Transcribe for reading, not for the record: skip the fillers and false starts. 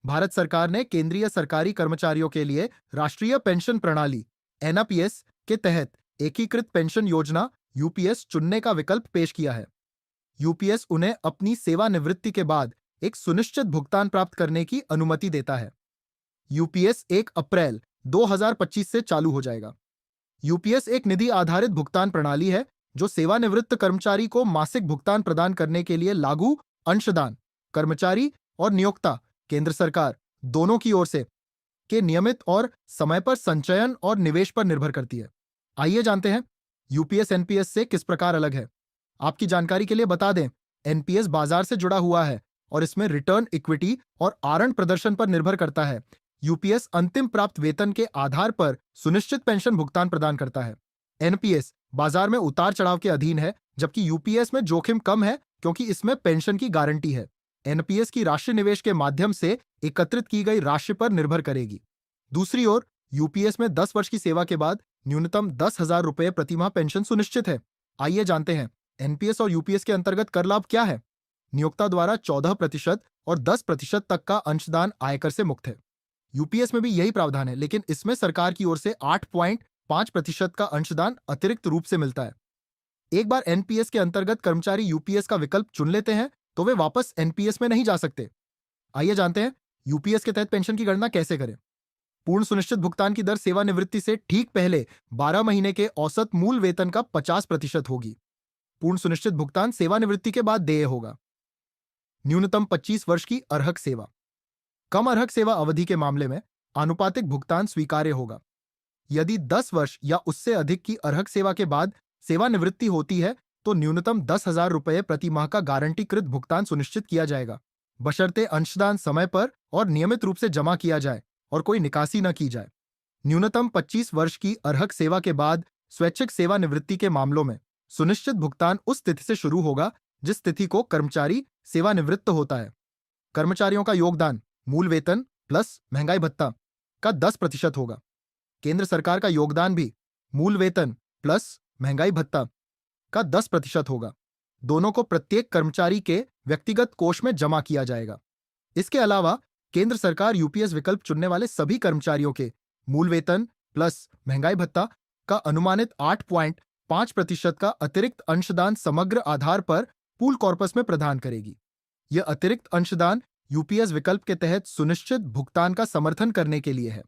भारत सरकार ने केंद्रीय सरकारी कर्मचारियों के लिए राष्ट्रीय पेंशन प्रणाली एनपीएस के तहत एकीकृत पेंशन योजना यूपीएस चुनने का विकल्प पेश किया है। यूपीएस उन्हें अपनी सेवानिवृत्ति के बाद एक सुनिश्चित भुगतान प्राप्त करने की अनुमति देता है। यूपीएस 1 अप्रैल 2025 से चालू हो जाएगा। यूपीएस एक निधि आधारित भुगतान प्रणाली है जो सेवानिवृत्त कर्मचारी को मासिक भुगतान प्रदान करने के लिए लागू अंशदान कर्मचारी और नियोक्ता केंद्र सरकार दोनों की ओर से के नियमित और समय पर संचयन और निवेश पर निर्भर करती है। आइए जानते हैं यूपीएस एनपीएस से किस प्रकार अलग है। आपकी जानकारी के लिए बता दें, एनपीएस बाजार से जुड़ा हुआ है और इसमें रिटर्न इक्विटी और आरण प्रदर्शन पर निर्भर करता है। यूपीएस अंतिम प्राप्त वेतन के आधार पर सुनिश्चित पेंशन भुगतान प्रदान करता है। एनपीएस बाजार में उतार चढ़ाव के अधीन है, जबकि यूपीएस में जोखिम कम है क्योंकि इसमें पेंशन की गारंटी है। एनपीएस की राशि निवेश के माध्यम से एकत्रित की गई राशि पर निर्भर करेगी। दूसरी ओर यूपीएस में 10 वर्ष की सेवा के बाद न्यूनतम 10,000 रुपये प्रतिमाह पेंशन सुनिश्चित है। आइए जानते हैं एनपीएस और यूपीएस के अंतर्गत कर लाभ क्या है। नियोक्ता द्वारा 14% और 10% तक का अंशदान आयकर से मुक्त है। यूपीएस में भी यही प्रावधान है, लेकिन इसमें सरकार की ओर से 8.5% का अंशदान अतिरिक्त रूप से मिलता है। एक बार एनपीएस के अंतर्गत कर्मचारी यूपीएस का विकल्प चुन लेते हैं तो वे वापस एनपीएस में नहीं जा सकते। आइए जानते हैं यूपीएस के तहत पेंशन की गणना कैसे करें। पूर्ण सुनिश्चित भुगतान की दर सेवानिवृत्ति से ठीक पहले 12 महीने के औसत मूल वेतन का 50% होगी। पूर्ण सुनिश्चित भुगतान सेवानिवृत्ति के बाद देय होगा। न्यूनतम 25 वर्ष की अर्हक सेवा। कम अर्हक सेवा अवधि के मामले में आनुपातिक भुगतान स्वीकार्य होगा। यदि 10 वर्ष या उससे अधिक की अर्हक सेवा के बाद सेवानिवृत्ति होती है तो न्यूनतम 10,000 रुपये प्रति माह का गारंटीकृत भुगतान सुनिश्चित किया जाएगा, बशर्ते अंशदान समय पर और नियमित रूप से जमा किया जाए और कोई निकासी न की जाए। न्यूनतम 25 वर्ष की अर्हक सेवा के बाद स्वैच्छिक सेवानिवृत्ति के मामलों में सुनिश्चित भुगतान उस तिथि से शुरू होगा जिस तिथि को कर्मचारी सेवानिवृत्त होता है। कर्मचारियों का योगदान मूल वेतन प्लस महंगाई भत्ता का 10% होगा। केंद्र सरकार का योगदान भी मूल वेतन प्लस महंगाई भत्ता का 10% होगा। दोनों को प्रत्येक कर्मचारी के व्यक्तिगत कोष में जमा किया जाएगा। इसके अलावा केंद्र सरकार यूपीएस विकल्प चुनने वाले सभी कर्मचारियों के मूल वेतन प्लस महंगाई भत्ता का अनुमानित 8.5% का अतिरिक्त अंशदान समग्र आधार पर पूल कॉर्पस में प्रदान करेगी। यह अतिरिक्त अंशदान यूपीएस विकल्प के तहत सुनिश्चित भुगतान का समर्थन करने के लिए है।